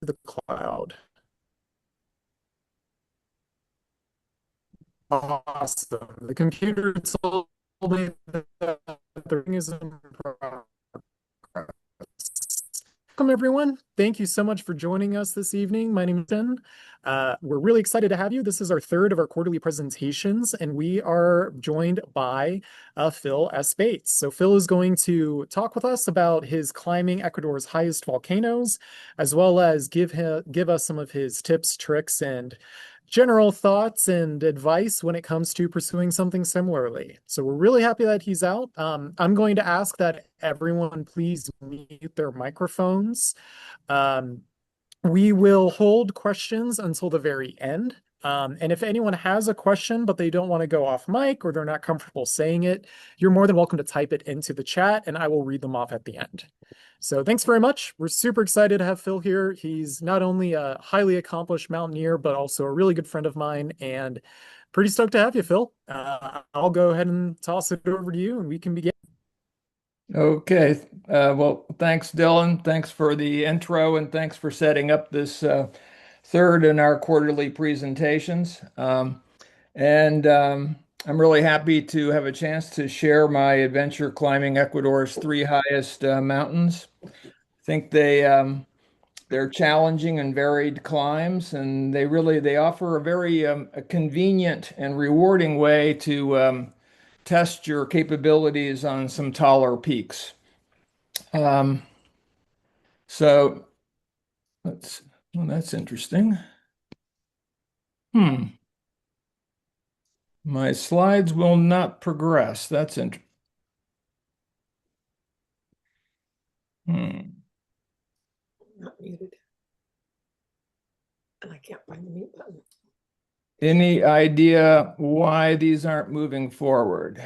the cloud. Awesome. The computer told me that the ring is in progress. Welcome, everyone. Thank you so much for joining us this evening. My name is Ben. We're really excited to have you. This is our third of our quarterly presentations, and we are joined by Phil S. Bates. So Phil is going to talk with us about his climbing Ecuador's highest volcanoes, as well as give us some of his tips, tricks, and general thoughts and advice when it comes to pursuing something similarly. So we're really happy that he's out. I'm going to ask that everyone please mute their microphones. Um, we will hold questions until the very end. And if anyone has a question, but they don't want to go off mic or they're not comfortable saying it, you're more than welcome to type it into the chat and I will read them off at the end. So thanks very much. We're super excited to have Phil here. He's not only a highly accomplished mountaineer, but also a really good friend of mine, and pretty stoked to have you, Phil. I'll go ahead and toss it over to you and we can begin. Okay. Well, thanks, Dylan. Thanks for the intro and thanks for setting up this third in our quarterly presentations. And I'm really happy to have a chance to share my adventure climbing Ecuador's three highest mountains. I think they're challenging and varied climbs, and they offer a very a convenient and rewarding way to test your capabilities on some taller peaks. Um, so well, that's interesting. Hmm. My slides will not progress. That's interesting. Hmm. Not muted. And I can't find the mute button. Any idea why these aren't moving forward?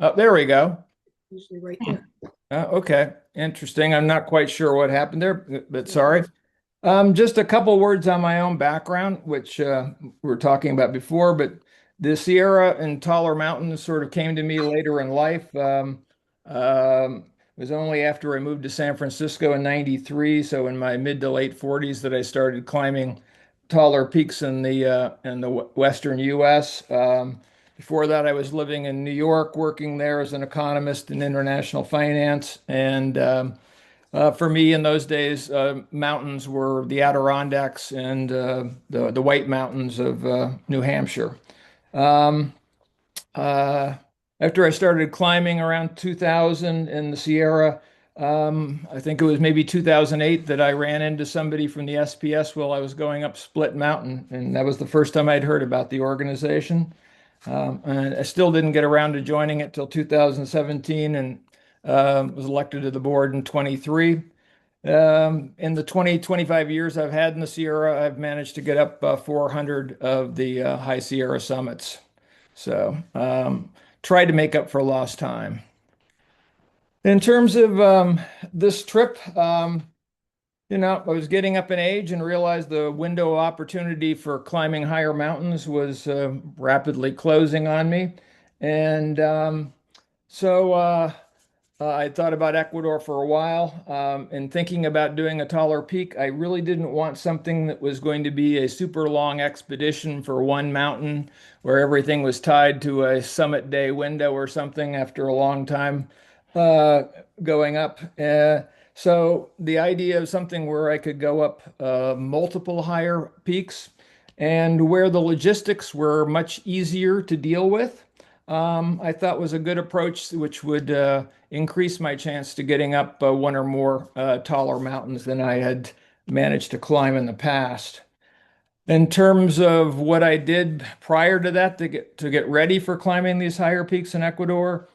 Oh, there we go. Usually right there. Okay, interesting. I'm not quite sure what happened there, but sorry. Just a couple words on my own background, which we were talking about before, but the Sierra and taller mountains sort of came to me later in life. It was only after I moved to San Francisco in '93, so in my mid to late 40s, that I started climbing taller peaks in the Western U.S. Before that, I was living in New York, working there as an economist in international finance, and for me, in those days, mountains were the Adirondacks and the White Mountains of New Hampshire. Um, uh, After I started climbing around 2000 in the Sierra, I think it was maybe 2008 that I ran into somebody from the SPS while I was going up Split Mountain, and that was the first time I'd heard about the organization. And I still didn't get around to joining it till 2017, and was elected to the board in 23. In the 25 years I've had in the Sierra, I've managed to get up 400 of the High Sierra summits. So tried to make up for lost time. In terms of this trip, I was getting up in age and realized the window of opportunity for climbing higher mountains was rapidly closing on me. And so I thought about Ecuador for a while, and thinking about doing a taller peak. I really didn't want something that was going to be a super long expedition for one mountain where everything was tied to a summit day window or something after a long time uh, going up. So the idea of something where I could go up multiple higher peaks and where the logistics were much easier to deal with, I thought was a good approach, which would increase my chance to getting up one or more taller mountains than I had managed to climb in the past. In terms of what I did prior to that to get ready for climbing these higher peaks in Ecuador,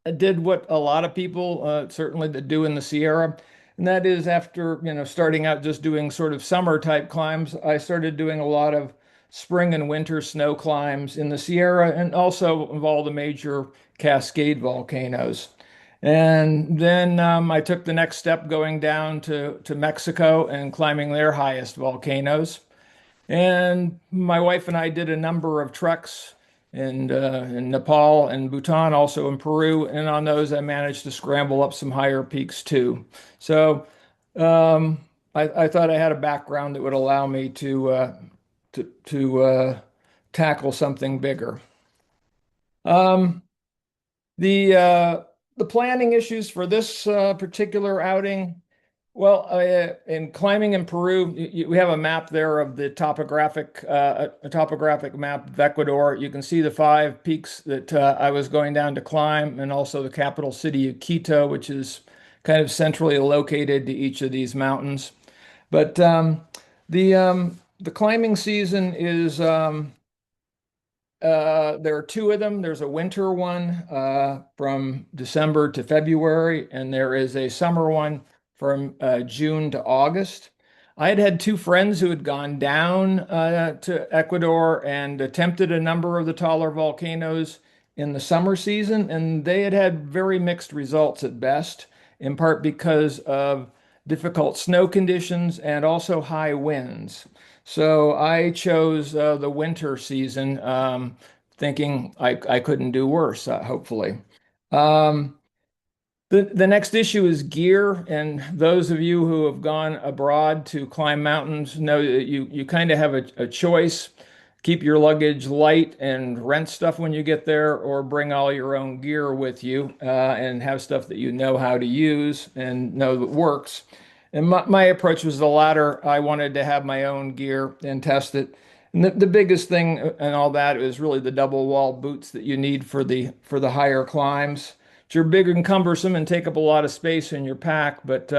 I did what a lot of people certainly that do in the Sierra, and that is after starting out just doing sort of summer type climbs, I started doing a lot of spring and winter snow climbs in the Sierra and also of all the major Cascade volcanoes. And then I took the next step going down to Mexico and climbing their highest volcanoes. And my wife and I did a number of treks in Nepal and Bhutan, also in Peru. And on those, I managed to scramble up some higher peaks too. So, um, I thought I had a background that would allow me to tackle something bigger. Um, the uh, the planning issues for this particular outing. Well, in climbing in Peru, we have a map there of the a topographic map of Ecuador. You can see the five peaks that I was going down to climb, and also the capital city of Quito, which is kind of centrally located to each of these mountains. But the climbing season is there are two of them. There's a winter one from December to February, and there is a summer one from June to August. I had had two friends who had gone down to Ecuador and attempted a number of the taller volcanoes in the summer season, and they had had very mixed results at best, in part because of difficult snow conditions and also high winds. So I chose the winter season, thinking I couldn't do worse, hopefully. Um, the next issue is gear, and those of you who have gone abroad to climb mountains know that you kind of have a choice. Keep your luggage light and rent stuff when you get there, or bring all your own gear with you and have stuff that you know how to use and know that works. And my approach was the latter. I wanted to have my own gear and test it. And the biggest thing and all that is really the double wall boots that you need for the higher climbs. You're big and cumbersome and take up a lot of space in your pack, but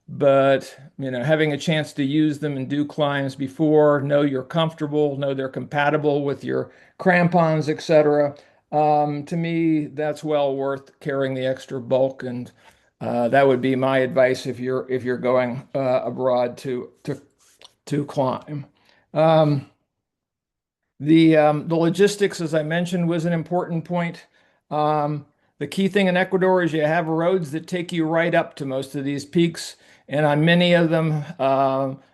having a chance to use them and do climbs before, know you're comfortable, know they're compatible with your crampons, etc. To me, that's well worth carrying the extra bulk, and that would be my advice if you're going abroad to climb. Um, the logistics, as I mentioned, was an important point. Um, the key thing in Ecuador is you have roads that take you right up to most of these peaks, and on many of them,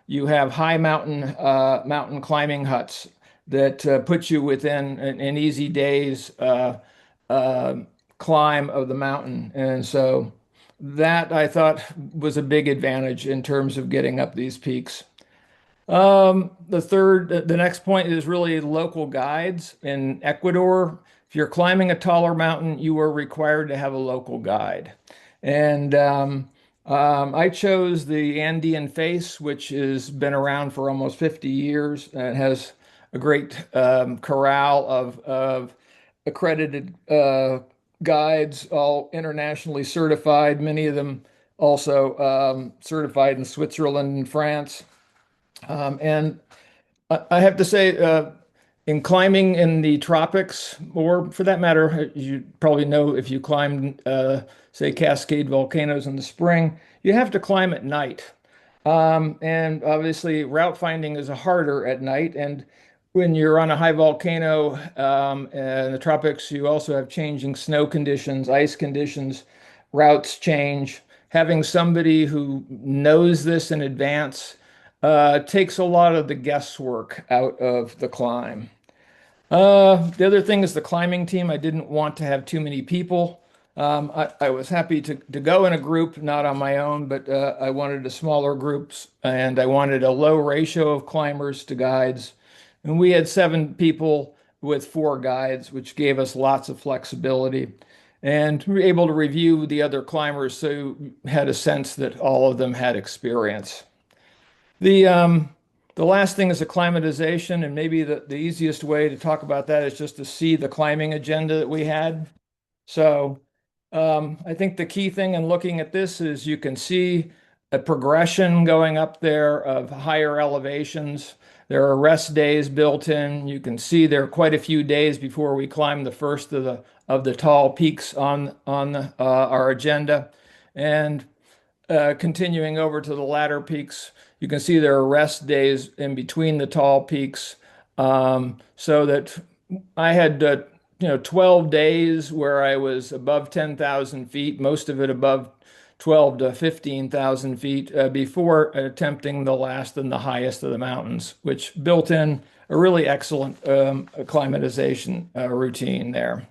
you have high mountain climbing huts that put you within an easy day's uh, climb of the mountain. And so that I thought was a big advantage in terms of getting up these peaks. The next point is really local guides in Ecuador. If you're climbing a taller mountain, you are required to have a local guide. And I chose the Andean Face, which has been around for almost 50 years and has a great corral of accredited guides, all internationally certified, many of them also certified in Switzerland and France. And I have to say, in climbing in the tropics, or for that matter, you probably know if you climb, say, Cascade volcanoes in the spring, you have to climb at night. And obviously, route finding is harder at night. And when you're on a high volcano in the tropics, you also have changing snow conditions, ice conditions, routes change. Having somebody who knows this in advance takes a lot of the guesswork out of the climb. The other thing is the climbing team. I didn't want to have too many people. I was happy to go in a group, not on my own, but I wanted a smaller groups and I wanted a low ratio of climbers to guides. And we had 7 people with 4 guides, which gave us lots of flexibility. And we were able to review the other climbers, so had a sense that all of them had experience. The um, the last thing is acclimatization, and maybe the easiest way to talk about that is just to see the climbing agenda that we had. So I think the key thing in looking at this is you can see a progression going up there of higher elevations. There are rest days built in. You can see there are quite a few days before we climb the first of the tall peaks on our agenda, and continuing over to the latter peaks, you can see there are rest days in between the tall peaks. So that I had 12 days where I was above 10,000 feet, most of it above 12 to 15,000 feet before attempting the last and the highest of the mountains, which built in a really excellent acclimatization routine there.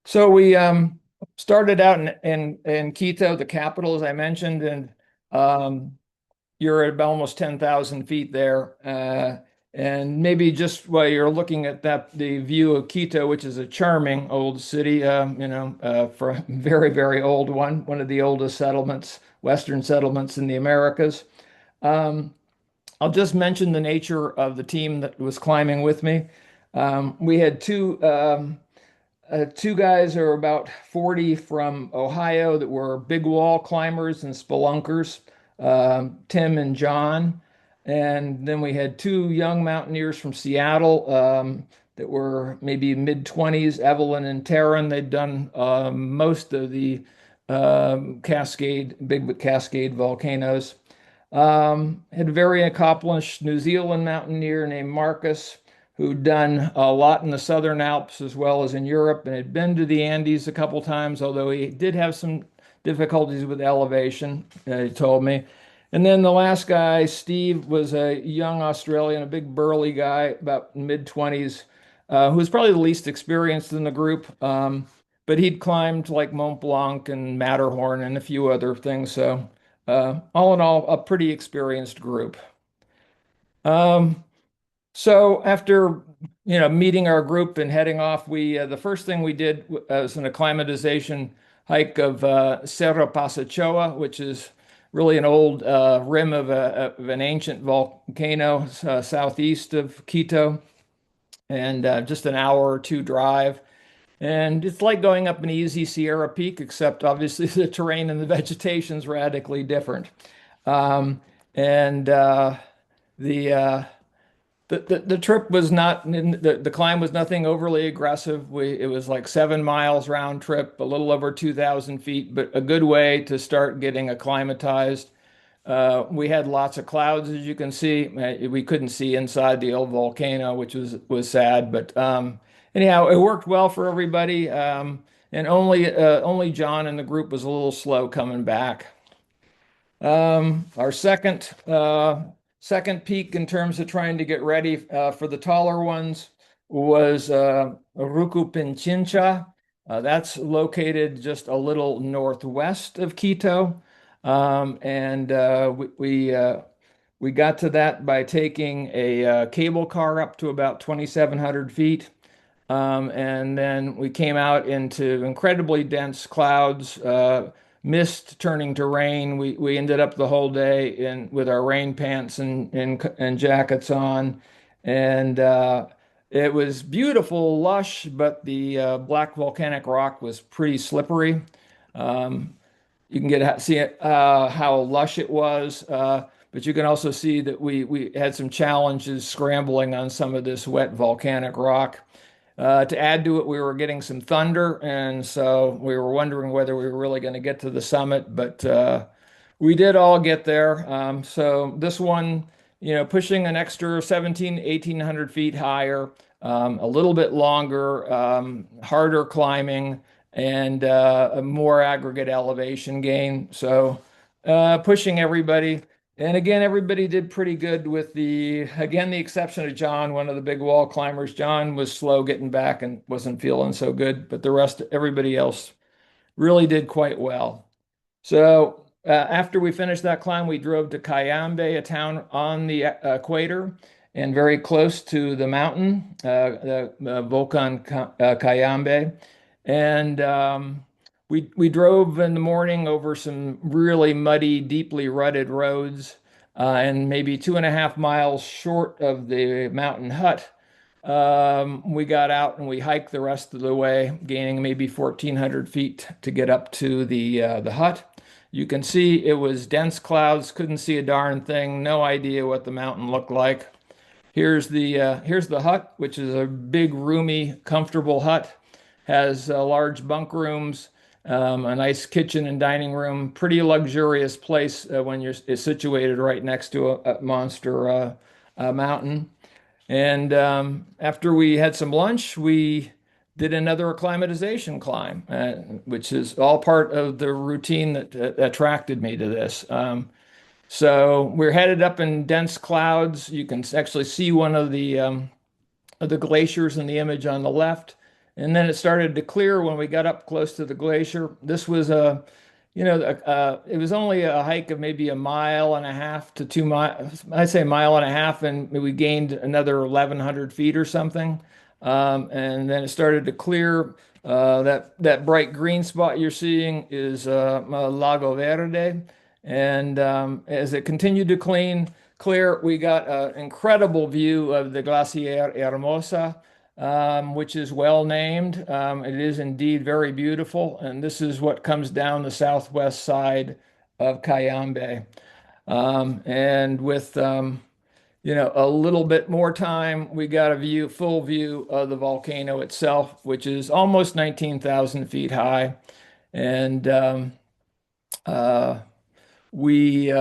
So we started out in Quito, the capital, as I mentioned, and you're at about almost 10,000 feet there. And maybe just while you're looking at that, the view of Quito, which is a charming old city, for a very, very old one of the oldest settlements, Western settlements in the Americas. Um, I'll just mention the nature of the team that was climbing with me. We had two guys who are about 40 from Ohio that were big wall climbers and spelunkers, Tim and John. And then we had two young mountaineers from Seattle that were maybe mid 20s, Evelyn and Taryn. They'd done most of the Big Cascade volcanoes. Had a very accomplished New Zealand mountaineer named Marcus, who'd done a lot in the Southern Alps as well as in Europe and had been to the Andes a couple times, although he did have some difficulties with elevation, he told me. And then the last guy, Steve, was a young Australian, a big burly guy, about mid 20s, who was probably the least experienced in the group. But he'd climbed like Mont Blanc and Matterhorn and a few other things. So all in all, a pretty experienced group. Um, so after meeting our group and heading off, we the first thing we did was an acclimatization hike of Cerro Pasachoa, which is really an old rim of an ancient volcano southeast of Quito, and just an hour or two drive. And it's like going up an easy Sierra Peak, except obviously the terrain and the vegetation is radically different. Um, and the, uh, the trip was not the climb was nothing overly aggressive. It was like 7 miles round trip, a little over 2,000 feet, but a good way to start getting acclimatized. We had lots of clouds, as you can see. We couldn't see inside the old volcano, which was sad. But anyhow, it worked well for everybody. And only John and the group was a little slow coming back. Our second peak in terms of trying to get ready for the taller ones was Rucu that's located just a little northwest of Quito. And we got to that by taking a cable car up to about 2,700 feet. And then we came out into incredibly dense clouds, mist turning to rain. We ended up the whole day with our rain pants and jackets on, and it was beautiful, lush, but the black volcanic rock was pretty slippery. Um, you can see how lush it was, but you can also see that we had some challenges scrambling on some of this wet volcanic rock. To add to it, we were getting some thunder, and so we were wondering whether we were really going to get to the summit, but we did all get there. So this one, pushing an extra 1,800 feet higher, a little bit longer, harder climbing, and a more aggregate elevation gain. So pushing everybody. And again, everybody did pretty good with the exception of John, one of the big wall climbers. John was slow getting back and wasn't feeling so good, but everybody else really did quite well. So after we finished that climb, we drove to Cayambe, a town on the equator and very close to the mountain, the Volcan Cayambe. And we drove in the morning over some really muddy, deeply rutted roads, and maybe 2.5 miles short of the mountain hut. We got out and we hiked the rest of the way, gaining maybe 1,400 feet to get up to the hut. You can see it was dense clouds, couldn't see a darn thing, no idea what the mountain looked like. Here's the hut, which is a big, roomy, comfortable hut. Has large bunk rooms, a nice kitchen and dining room. Pretty luxurious place when it's situated right next to a monster mountain. And after we had some lunch, we did another acclimatization climb, which is all part of the routine that attracted me to this. So we're headed up in dense clouds. You can actually see one of the glaciers in the image on the left. And then it started to clear when we got up close to the glacier. This was it was only a hike of maybe a mile and a half to 2 miles. I'd say a mile and a half, and we gained another 1,100 feet or something. And then it started to clear. That bright green spot you're seeing is Lago Verde. And as it continued to clear, we got an incredible view of the Glacier Hermosa, which is well named. It is indeed very beautiful, and this is what comes down the southwest side of Cayambe. And with a little bit more time, we got full view of the volcano itself, which is almost 19,000 feet high. And uh, we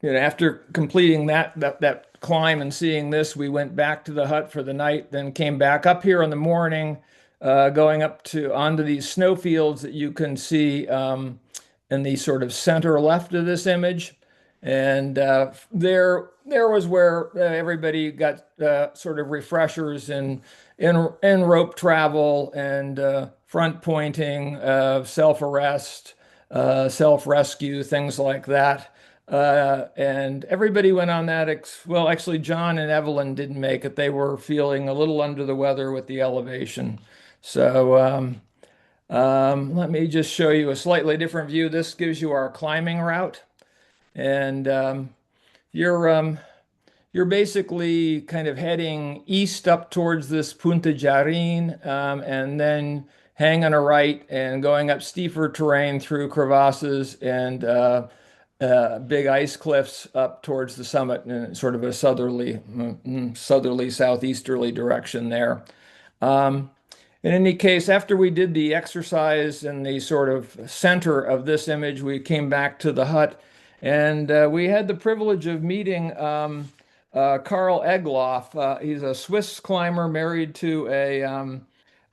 after completing that climb and seeing this, we went back to the hut for the night, then came back up here in the morning, going up to onto these snowfields that you can see in the sort of center left of this image. And there was where everybody got sort of refreshers in rope travel and front pointing, self-arrest, self-rescue, things like that. And everybody went on that. Well, actually, John and Evelyn didn't make it. They were feeling a little under the weather with the elevation. So let me just show you a slightly different view. This gives you our climbing route. And you're you're basically kind of heading east up towards this Punta Jarin, and then hanging a right and going up steeper terrain through crevasses and big ice cliffs up towards the summit in sort of a southerly, southeasterly direction there. Um, in any case, after we did the exercise in the sort of center of this image, we came back to the hut and we had the privilege of meeting Karl Egloff. He's a Swiss climber married to a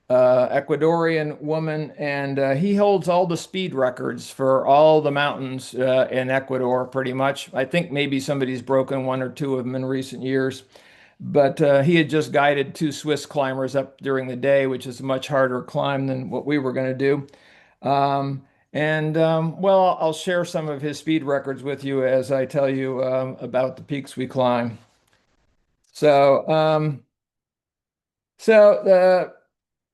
Ecuadorian woman, and he holds all the speed records for all the mountains in Ecuador, pretty much. I think maybe somebody's broken one or two of them in recent years. But he had just guided two Swiss climbers up during the day, which is a much harder climb than what we were going to do. Well, I'll share some of his speed records with you as I tell you about the peaks we climb. So, um, so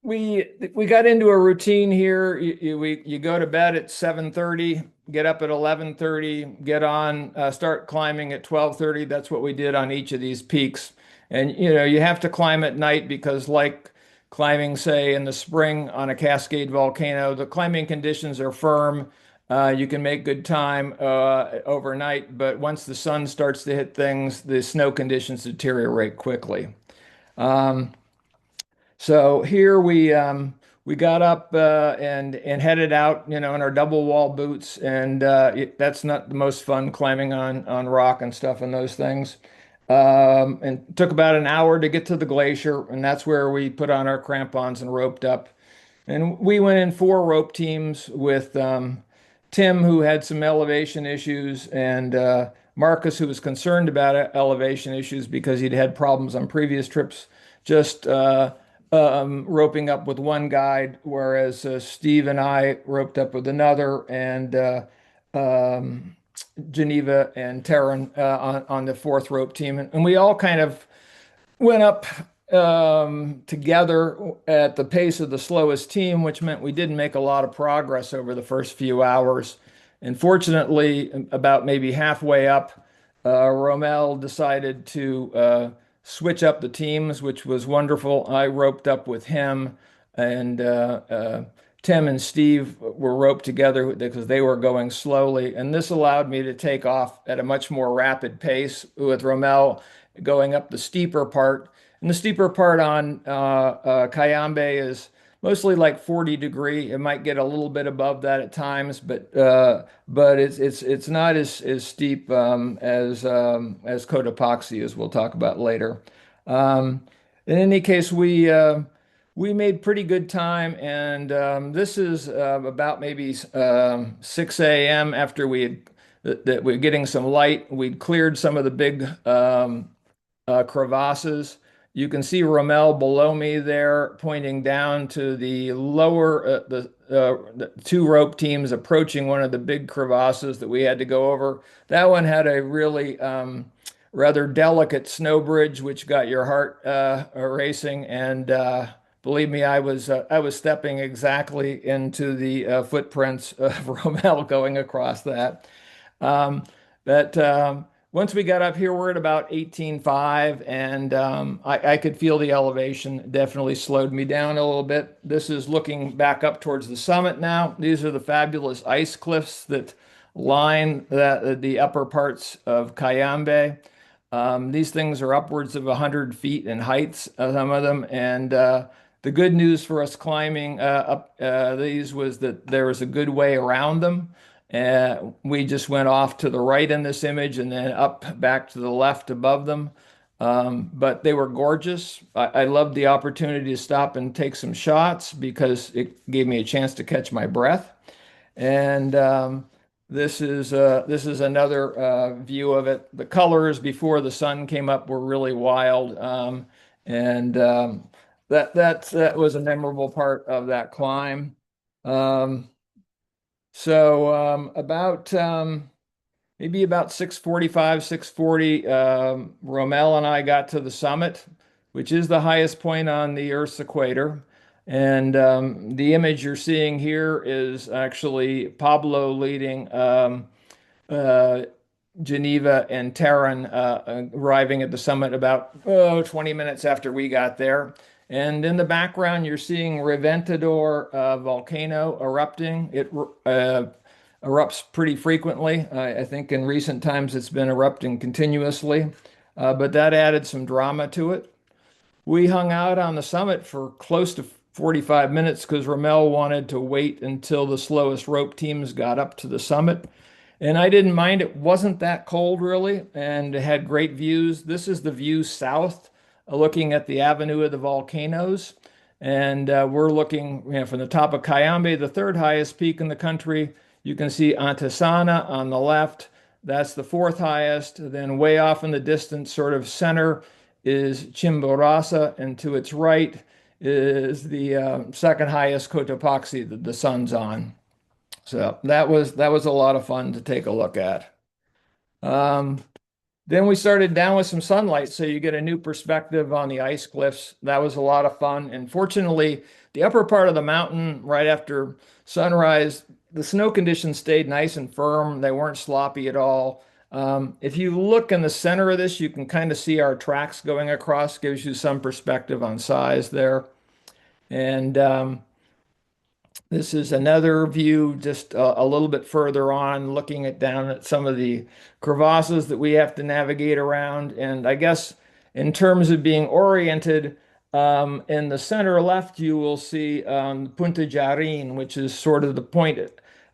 we got into a routine here. You go to bed at 7:30, get up at 11:30, get on, start climbing at 12:30. That's what we did on each of these peaks. And you have to climb at night because, like climbing, say, in the spring on a Cascade volcano, the climbing conditions are firm. You can make good time overnight, but once the sun starts to hit things, the snow conditions deteriorate quickly. Um, so here we got up and headed out, in our double wall boots, and that's not the most fun climbing on rock and stuff and those things. And it took about an hour to get to the glacier, and that's where we put on our crampons and roped up. And we went in four rope teams with Tim, who had some elevation issues, and Marcus, who was concerned about elevation issues because he'd had problems on previous trips, just roping up with one guide, whereas Steve and I roped up with another, and um, Geneva and Taryn on the fourth rope team. And we all kind of went up together at the pace of the slowest team, which meant we didn't make a lot of progress over the first few hours. And fortunately, about maybe halfway up, Romel decided to switch up the teams, which was wonderful. I roped up with him, and Tim and Steve were roped together because they were going slowly. And this allowed me to take off at a much more rapid pace with Romel going up the steeper part. And the steeper part on Cayambe is mostly like 40 degree. It might get a little bit above that at times, but it's not as steep as Cotopaxi, as we'll talk about later. In any case, we made pretty good time, and this is about maybe 6 a.m. after that we're getting some light. We'd cleared some of the big crevasses, You can see Rommel below me there, pointing down to the lower, the two rope teams approaching one of the big crevasses that we had to go over. That one had a really rather delicate snow bridge, which got your heart racing. And believe me, I was stepping exactly into the footprints of Rommel going across that. Um, but once we got up here, we're at about 18.5, and I could feel the elevation definitely slowed me down a little bit. This is looking back up towards the summit now. These are the fabulous ice cliffs that line the upper parts of Cayambe. These things are upwards of 100 feet in heights, some of them, and the good news for us climbing up these was that there was a good way around them. We just went off to the right in this image and then up back to the left above them. But they were gorgeous. I loved the opportunity to stop and take some shots because it gave me a chance to catch my breath. And this is another view of it. The colors before the sun came up were really wild, and that was a memorable part of that climb. Um, about maybe about 6:45, 6:40, Rommel and I got to the summit, which is the highest point on the Earth's equator. And the image you're seeing here is actually Pablo leading uh, Geneva and Taryn arriving at the summit about 20 minutes after we got there. And in the background, you're seeing Reventador volcano erupting. It erupts pretty frequently. I think in recent times it's been erupting continuously, but that added some drama to it. We hung out on the summit for close to 45 minutes because Rommel wanted to wait until the slowest rope teams got up to the summit. And I didn't mind. It wasn't that cold really, and it had great views. This is the view south, looking at the Avenue of the Volcanoes. And we're looking, from the top of Cayambe, the third highest peak in the country. You can see Antisana on the left. That's the fourth highest. Then way off in the distance, sort of center, is Chimborazo, and to its right is the second highest Cotopaxi that the sun's on. So that was a lot of fun to take a look at. Um, then we started down with some sunlight, so you get a new perspective on the ice cliffs. That was a lot of fun. And fortunately, the upper part of the mountain, right after sunrise, the snow conditions stayed nice and firm. They weren't sloppy at all. If you look in the center of this, you can kind of see our tracks going across, gives you some perspective on size there. And this is another view just a little bit further on, looking at down at some of the crevasses that we have to navigate around. And I guess in terms of being oriented, in the center left, you will see Punta Jarin, which is sort of the point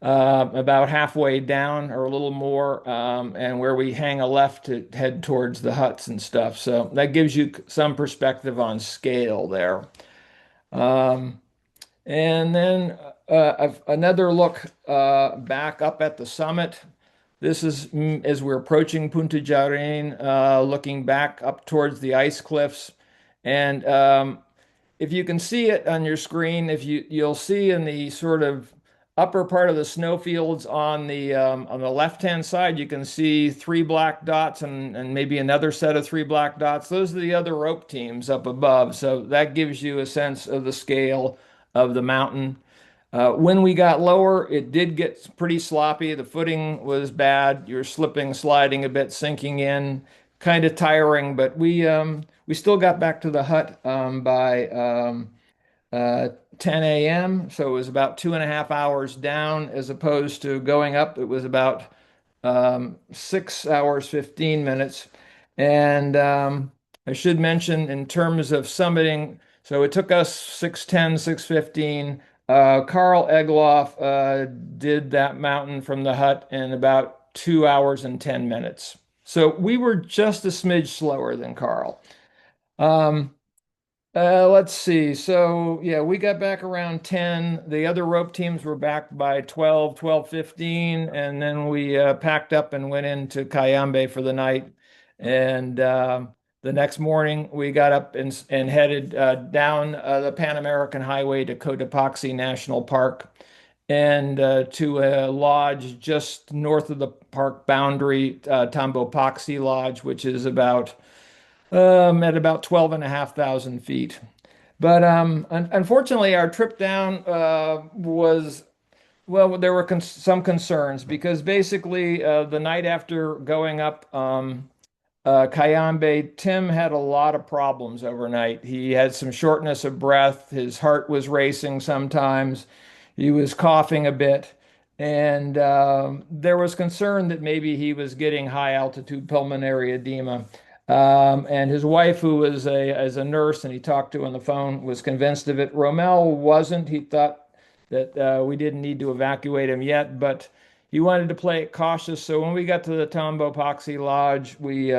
about halfway down or a little more, and where we hang a left to head towards the huts and stuff. So that gives you some perspective on scale there. Um, and then another look back up at the summit. This is as we're approaching Punta Jarin, looking back up towards the ice cliffs. And if you can see it on your screen, if you'll see in the sort of upper part of the snowfields on the left-hand side, you can see three black dots and maybe another set of three black dots. Those are the other rope teams up above. So that gives you a sense of the scale of the mountain. When we got lower, it did get pretty sloppy. The footing was bad. You're slipping, sliding a bit, sinking in, kind of tiring. But we still got back to the hut by 10 a.m. So it was about 2.5 hours down as opposed to going up. It was about 6 hours, 15 minutes. And I should mention in terms of summiting, so it took us 6:10, 6:15. Carl Egloff did that mountain from the hut in about 2 hours and 10 minutes. So we were just a smidge slower than Carl. Um, let's see. So yeah, we got back around 10. The other rope teams were back by 12, 12:15, and then we packed up and went into Cayambe for the night. And The next morning, we got up and headed down the Pan American Highway to Cotopaxi National Park and to a lodge just north of the park boundary, Tambopaxi Lodge, which is about at about 12,500 feet. But unfortunately, our trip down was well, there were some concerns because basically the night after going up Cayambe, Tim had a lot of problems overnight. He had some shortness of breath. His heart was racing sometimes. He was coughing a bit. And there was concern that maybe he was getting high altitude pulmonary edema. And his wife, who was as a nurse and he talked to on the phone, was convinced of it. Romel wasn't. He thought that we didn't need to evacuate him yet, but he wanted to play it cautious. So when we got to the Tombo Poxy Lodge, we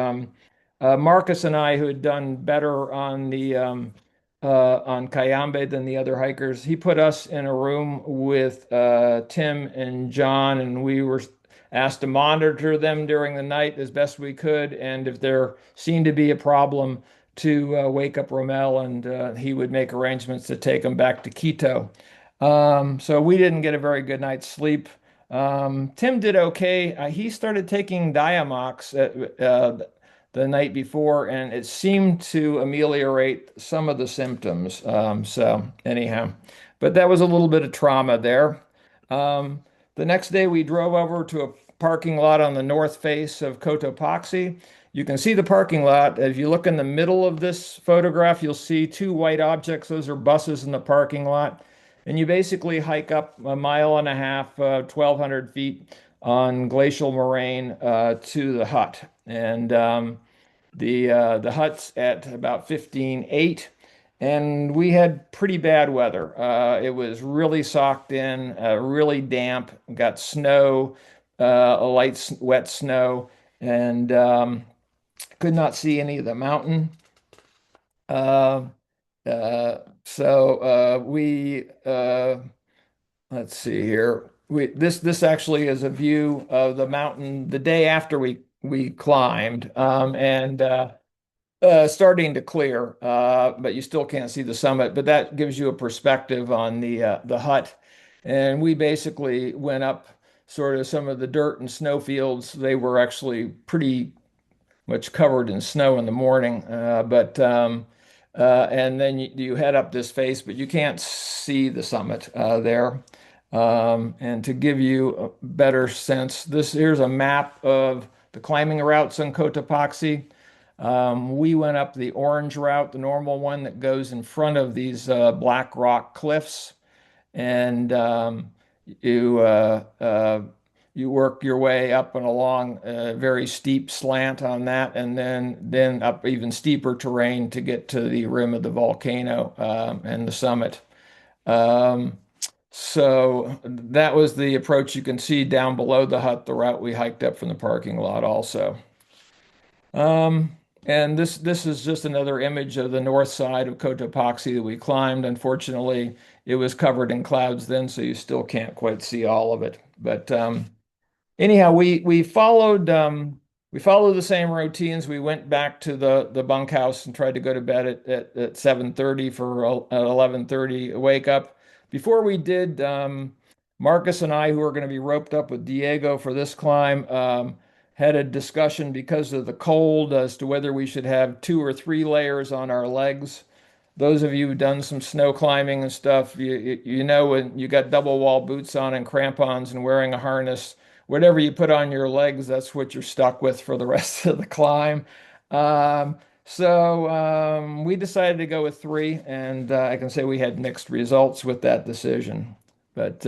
Marcus and I, who had done better on the on Cayambe than the other hikers, he put us in a room with Tim and John, and we were asked to monitor them during the night as best we could, and if there seemed to be a problem, to wake up Romel, and he would make arrangements to take him back to Quito. So we didn't get a very good night's sleep. Tim did okay. He started taking Diamox the night before, and it seemed to ameliorate some of the symptoms. So anyhow, but that was a little bit of trauma there. The next day, we drove over to a parking lot on the north face of Cotopaxi. You can see the parking lot. If you look in the middle of this photograph, you'll see two white objects. Those are buses in the parking lot. And you basically hike up a mile and a half, 1,200 feet on glacial moraine to the hut. And the hut's at about 15.8, and we had pretty bad weather. It was really socked in, really damp, got snow, a light wet snow, and could not see any of the mountain. Uh, so we let's see here. This actually is a view of the mountain the day after we climbed, and starting to clear, but you still can't see the summit. But that gives you a perspective on the hut. And we basically went up sort of some of the dirt and snow fields. They were actually pretty much covered in snow in the morning. But and then you head up this face, but you can't see the summit there. And to give you a better sense, here's a map of the climbing routes in Cotopaxi. We went up the orange route, the normal one that goes in front of these black rock cliffs, and you you work your way up and along a very steep slant on that, and then up even steeper terrain to get to the rim of the volcano and the summit. Um, so that was the approach. You can see down below the hut, the route we hiked up from the parking lot also. Um, and this is just another image of the north side of Cotopaxi that we climbed. Unfortunately, it was covered in clouds then, so you still can't quite see all of it. But anyhow, we followed the same routines. We went back to the bunkhouse and tried to go to bed at 7:30 for an 11:30 wake up. Before we did, Marcus and I, who are going to be roped up with Diego for this climb, had a discussion because of the cold as to whether we should have 2 or 3 layers on our legs. Those of you who've done some snow climbing and stuff, you know when you got double wall boots on and crampons and wearing a harness, whatever you put on your legs, that's what you're stuck with for the rest of the climb. So we decided to go with 3, and I can say we had mixed results with that decision. But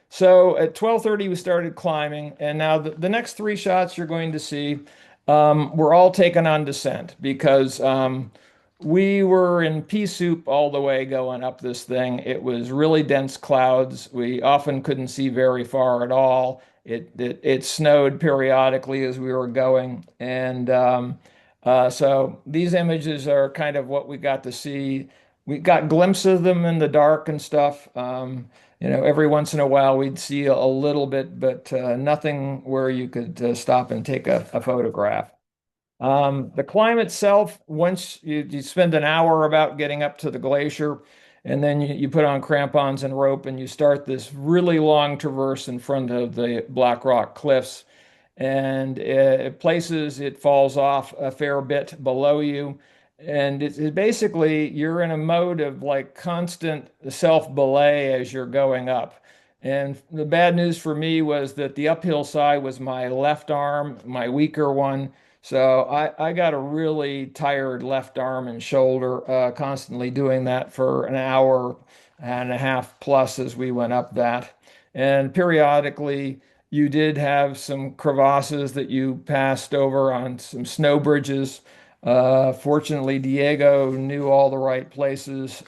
so at 12:30 we started climbing, and now the next 3 shots you're going to see were all taken on descent because we were in pea soup all the way going up this thing. It was really dense clouds. We often couldn't see very far at all. It snowed periodically as we were going, and so these images are kind of what we got to see. We got glimpses of them in the dark and stuff. Every once in a while we'd see a little bit, but nothing where you could stop and take a photograph. The climb itself, once you spend an hour about getting up to the glacier, and then you put on crampons and rope, and you start this really long traverse in front of the Black Rock Cliffs. And at places it falls off a fair bit below you. And it basically, you're in a mode of like constant self-belay as you're going up. And the bad news for me was that the uphill side was my left arm, my weaker one. So I got a really tired left arm and shoulder constantly doing that for an hour and a half plus as we went up that. And periodically, you did have some crevasses that you passed over on some snow bridges. Fortunately, Diego knew all the right places,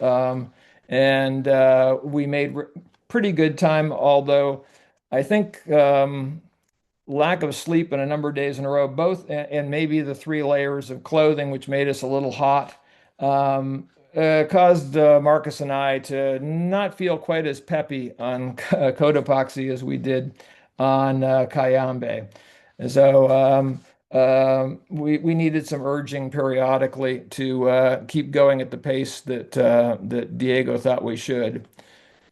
and we made pretty good time, although I think lack of sleep in a number of days in a row, both and maybe the three layers of clothing, which made us a little hot, caused Marcus and I to not feel quite as peppy on Cotopaxi as we did on Cayambe. And so we needed some urging periodically to keep going at the pace that Diego thought we should.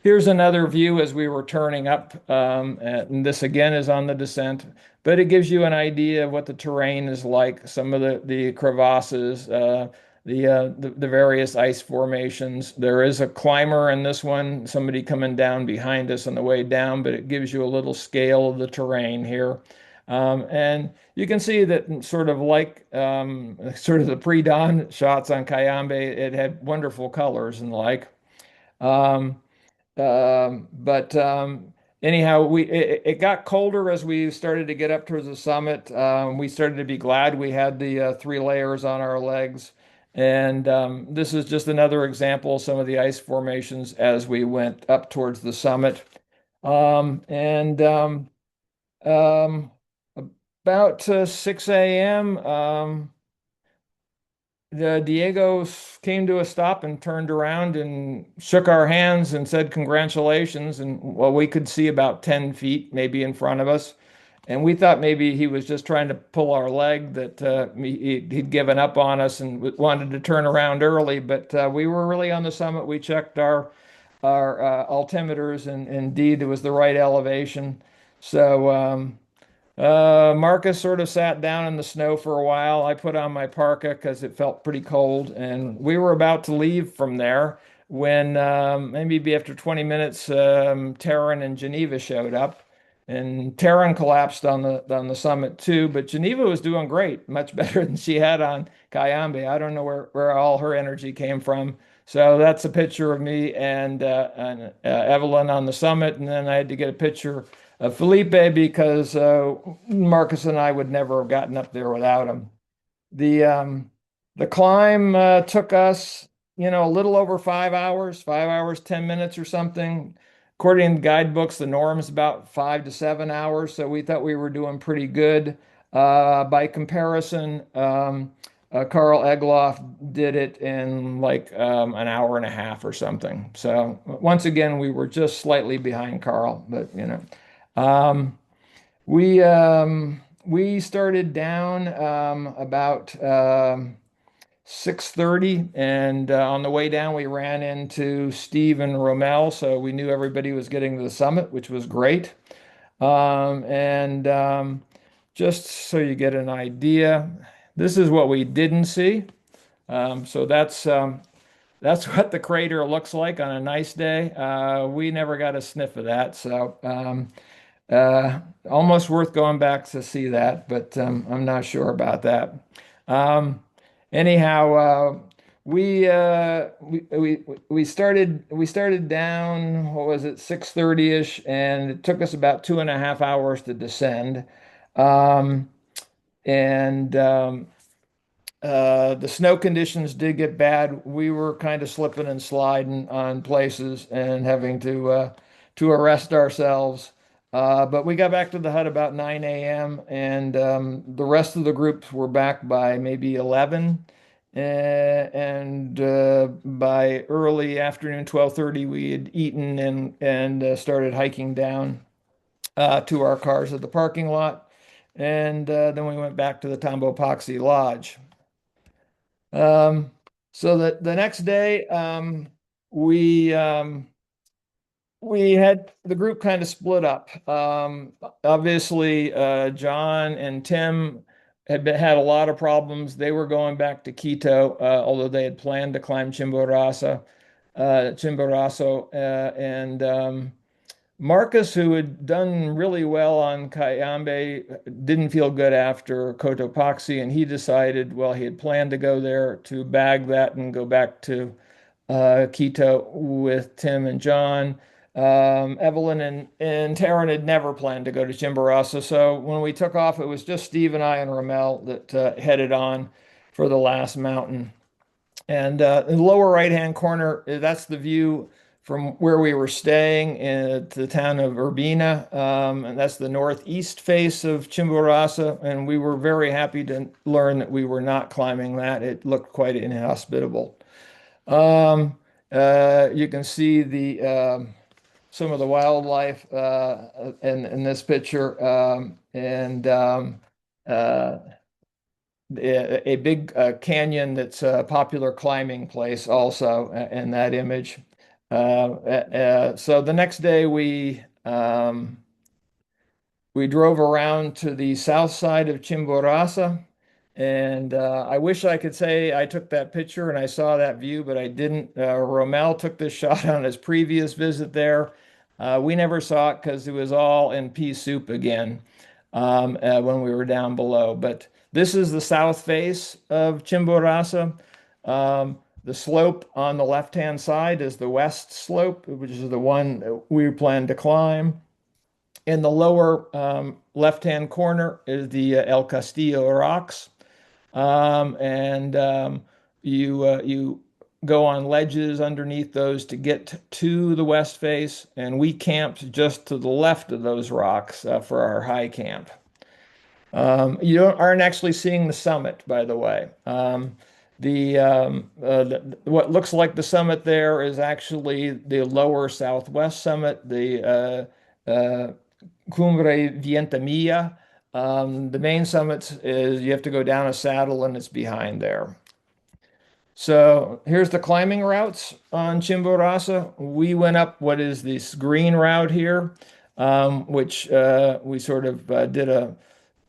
Here's another view as we were turning up, and this again is on the descent, but it gives you an idea of what the terrain is like, some of the crevasses, the various ice formations. There is a climber in this one, somebody coming down behind us on the way down, but it gives you a little scale of the terrain here. And you can see that sort of like sort of the pre-dawn shots on Cayambe, it had wonderful colors and like. Um, but anyhow, it got colder as we started to get up towards the summit. We started to be glad we had the three layers on our legs. And this is just another example of some of the ice formations as we went up towards the summit. And um, about 6 a.m. Diego came to a stop and turned around and shook our hands and said congratulations. And well, we could see about 10 feet maybe in front of us. And we thought maybe he was just trying to pull our leg, that he'd given up on us and wanted to turn around early. But we were really on the summit. We checked our altimeters, and indeed it was the right elevation. So Marcus sort of sat down in the snow for a while. I put on my parka because it felt pretty cold, and we were about to leave from there when maybe after 20 minutes, Taryn and Geneva showed up, and Taryn collapsed on the summit too. But Geneva was doing great, much better than she had on Cayambe. I don't know where all her energy came from. So that's a picture of me and Evelyn on the summit, and then I had to get a picture Felipe because Marcus and I would never have gotten up there without him. The um, the climb took us, a little over 5 hours, 5 hours, 10 minutes or something. According to guidebooks, the norm's about 5 to 7 hours, so we thought we were doing pretty good. By comparison, Carl Egloff did it in like an hour and a half or something. So once again, we were just slightly behind Carl, but um, we started down about 6:30, and on the way down we ran into Steve and Romel, so we knew everybody was getting to the summit, which was great. And just so you get an idea, this is what we didn't see. So that's what the crater looks like on a nice day. We never got a sniff of that, so almost worth going back to see that, but I'm not sure about that. Um, anyhow, we started down. What was it, 6:30-ish, and it took us about 2.5 hours to descend. Um, and the snow conditions did get bad. We were kind of slipping and sliding on places and having to arrest ourselves. But we got back to the hut about 9 a.m. and the rest of the groups were back by maybe 11. And by early afternoon, 12:30, we had eaten and started hiking down to our cars at the parking lot. and then we went back to the Cotopaxi Lodge. Um, so the next day, we um, we had the group kind of split up. Obviously, John and Tim had a lot of problems. They were going back to Quito, although they had planned to climb Chimborazo, and Marcus, who had done really well on Cayambe, didn't feel good after Cotopaxi, and he decided, well, he had planned to go there to bag that and go back to Quito with Tim and John. Evelyn and Taryn had never planned to go to Chimborazo, so when we took off, it was just Steve and I and Ramel that headed on for the last mountain. And in the lower right-hand corner, that's the view from where we were staying in the town of Urbina, and that's the northeast face of Chimborazo. And we were very happy to learn that we were not climbing that. It looked quite inhospitable. Um, you can see the some of the wildlife in this picture, and uh, a big canyon that's a popular climbing place also in that image. So the next day we drove around to the south side of Chimborazo, and I wish I could say I took that picture and I saw that view, but I didn't. Romel took this shot on his previous visit there. We never saw it because it was all in pea soup again when we were down below. But this is the south face of Chimborazo. The slope on the left-hand side is the west slope, which is the one we plan to climb. In the lower left-hand corner is the El Castillo rocks, and you go on ledges underneath those to get to the west face, and we camped just to the left of those rocks for our high camp. You aren't actually seeing the summit, by the way. What looks like the summit there is actually the lower southwest summit, the Cumbre Vientimilla. The main summit is you have to go down a saddle and it's behind there. So here's the climbing routes on Chimborazo. We went up what is this green route here, which we sort of did a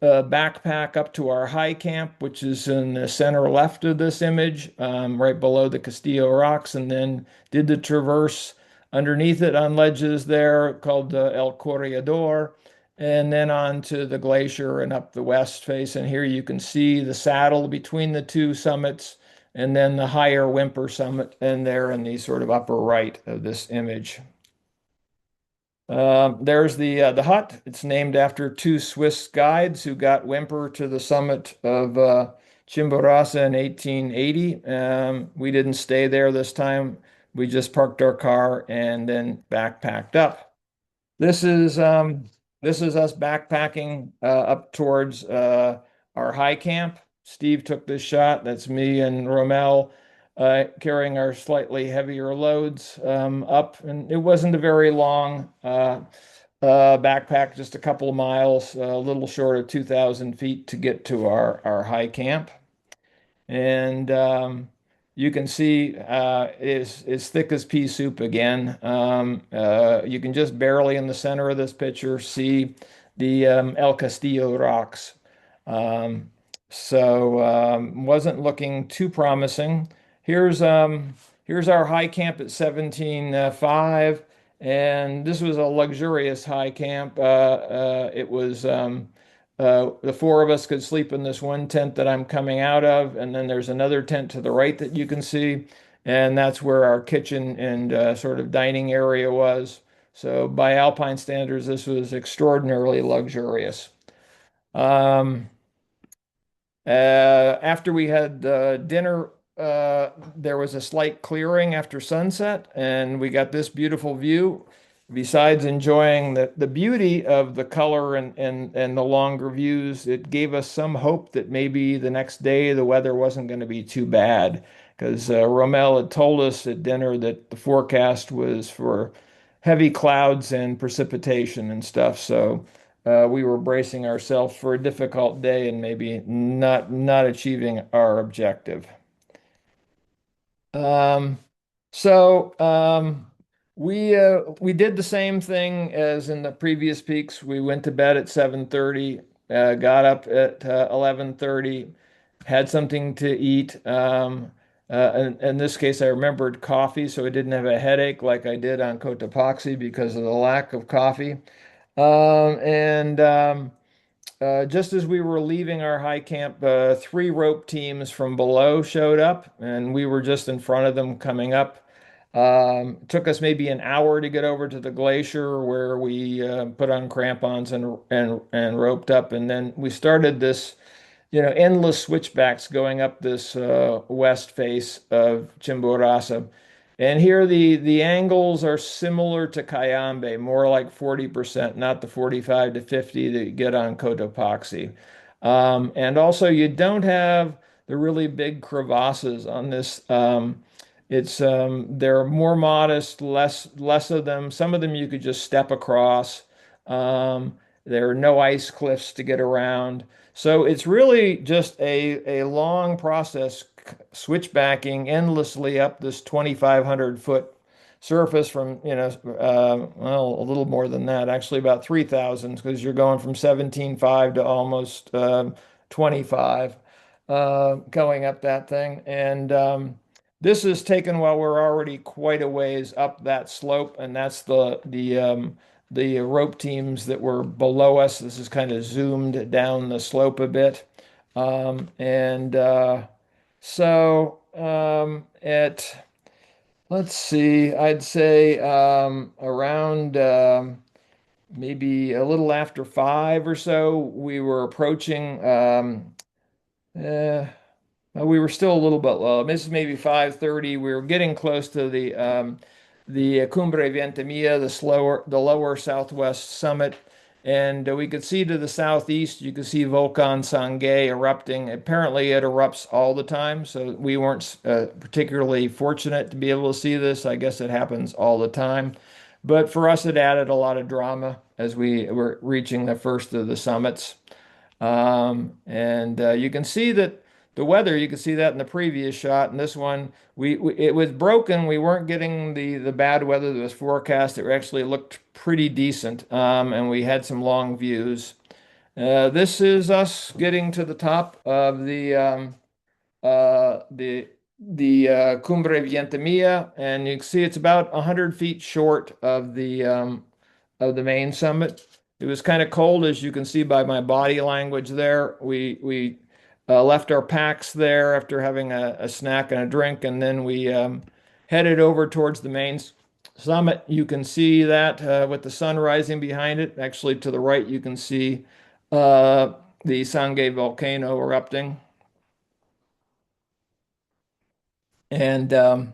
backpack up to our high camp, which is in the center left of this image, right below the Castillo rocks, and then did the traverse underneath it on ledges there called El Corredor, and then on to the glacier and up the west face. And here you can see the saddle between the two summits, and then the higher Whymper summit, and there in the sort of upper right of this image. There's the hut. It's named after two Swiss guides who got Whymper to the summit of Chimborazo in 1880. We didn't stay there this time. We just parked our car and then backpacked up. This is us backpacking up towards our high camp. Steve took this shot. That's me and Romel carrying our slightly heavier loads up, and it wasn't a very long backpack, just a couple of miles, a little short of 2,000 feet to get to our high camp. And you can see it's thick as pea soup again. You can just barely in the center of this picture see the El Castillo rocks. Um, wasn't looking too promising. Here's our high camp at 17.5, and this was a luxurious high camp. It was the four of us could sleep in this one tent that I'm coming out of, and then there's another tent to the right that you can see, and that's where our kitchen and sort of dining area was. So by Alpine standards, this was extraordinarily luxurious. Um, After we had dinner, there was a slight clearing after sunset, and we got this beautiful view. Besides enjoying the beauty of the color and the longer views, it gave us some hope that maybe the next day the weather wasn't going to be too bad. Because Romel had told us at dinner that the forecast was for heavy clouds and precipitation and stuff. So we were bracing ourselves for a difficult day and maybe not achieving our objective. Um, so we did the same thing as in the previous peaks. We went to bed at 7:30, got up at 11:30, had something to eat. And in this case, I remembered coffee, so I didn't have a headache like I did on Cotopaxi because of the lack of coffee. And just as we were leaving our high camp, three rope teams from below showed up, and we were just in front of them coming up. It took us maybe an hour to get over to the glacier where we put on crampons and roped up, and then we started this, endless switchbacks going up this west face of Chimborazo. And here the angles are similar to Cayambe, more like 40%, not the 45 to 50 that you get on Cotopaxi. And also you don't have the really big crevasses on this. They're more modest, less of them. Some of them you could just step across. There are no ice cliffs to get around. So it's really just a long process, switchbacking endlessly up this 2,500-foot surface from, well, a little more than that, actually about 3,000, because you're going from 17,500 to almost 25 going up that thing. And this is taken while we're already quite a ways up that slope, and that's the rope teams that were below us. This is kind of zoomed down the slope a bit. And so at, let's see, I'd say around maybe a little after 5 or so, we were approaching, uh, we were still a little bit low. This is maybe 5:30. We were getting close to the Cumbre Ventimilla, the lower southwest summit, and we could see to the southeast. You could see Volcan Sangay erupting. Apparently, it erupts all the time, so we weren't particularly fortunate to be able to see this. I guess it happens all the time, but for us, it added a lot of drama as we were reaching the first of the summits. And you can see that the weather, you can see that in the previous shot. And this one, it was broken. We weren't getting the bad weather that was forecast. It actually looked pretty decent. And we had some long views. This is us getting to the top of uh, the the Cumbre Vientimilla, and you can see it's about 100 feet short of the main summit. It was kind of cold, as you can see by my body language there. We left our packs there after having a snack and a drink, and then we headed over towards the main summit. You can see that with the sun rising behind it. Actually, to the right, you can see uh, the Sangay volcano erupting. And the